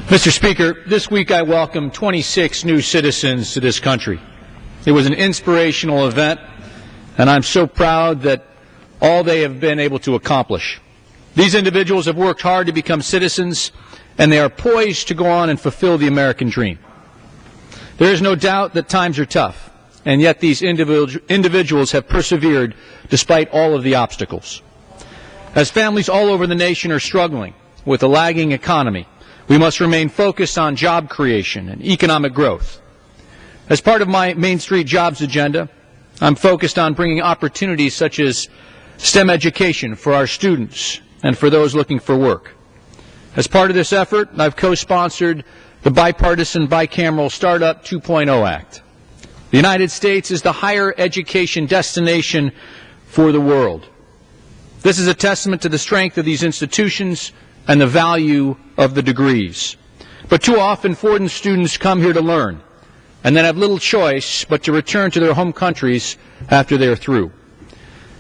Mr. Speaker, this week I welcomed 26 new citizens to this country. It was an inspirational event, and I'm so proud that all they have been able to accomplish. These individuals have worked hard to become citizens, and they are poised to go on and fulfill the American dream. There is no doubt that times are tough, and yet these individuals have persevered despite all of the obstacles. As families all over the nation are struggling with a lagging economy, we must remain focused on job creation and economic growth. As part of my Main Street Jobs agenda, I'm focused on bringing opportunities such as STEM education for our students and for those looking for work. As part of this effort, I've co-sponsored the bipartisan bicameral Startup 2.0 Act. The United States is the higher education destination for the world. This is a testament to the strength of these institutions and the value of the degrees. But too often, foreign students come here to learn and then have little choice but to return to their home countries after they are through.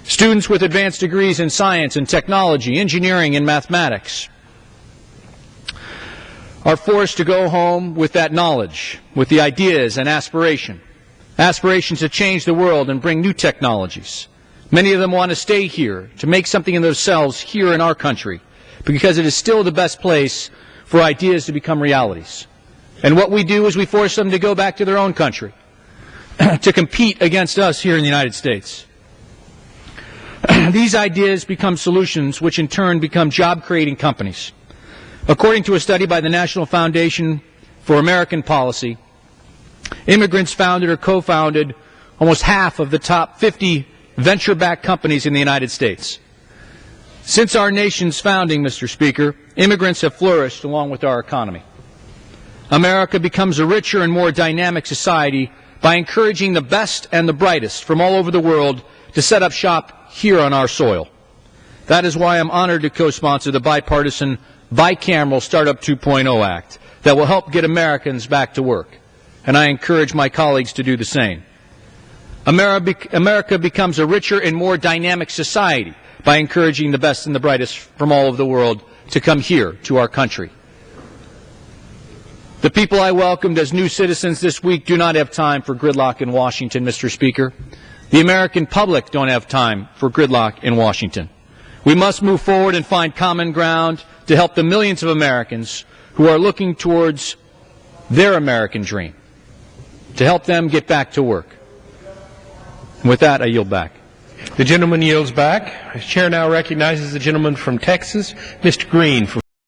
Students with advanced degrees in science and technology, engineering and mathematics are forced to go home with that knowledge, with the ideas and aspirations to change the world and bring new technologies. Many of them want to stay here, to make something of themselves here in our country, because it is still the best place for ideas to become realities. And what we do is we force them to go back to their own country, to compete against us here in the United States. These ideas become solutions, which in turn become job-creating companies. According to a study by the National Foundation for American Policy, immigrants founded or co-founded almost half of the top 50 venture-backed companies in the United States. Since our nation's founding, Mr. Speaker, immigrants have flourished along with our economy. America becomes a richer and more dynamic society by encouraging the best and the brightest from all over the world to set up shop here on our soil. That is why I'm honored to co-sponsor the bipartisan bicameral Startup 2.0 Act that will help get Americans back to work, and I encourage my colleagues to do the same. America becomes a richer and more dynamic society by encouraging the best and the brightest from all over the world to come here to our country. The people I welcomed as new citizens this week do not have time for gridlock in Washington, Mr. Speaker. The American public don't have time for gridlock in Washington. We must move forward and find common ground to help the millions of Americans who are looking towards their American dream, to help them get back to work. And with that, I yield back. The gentleman yields back. The chair now recognizes the gentleman from Texas, Mr. Green.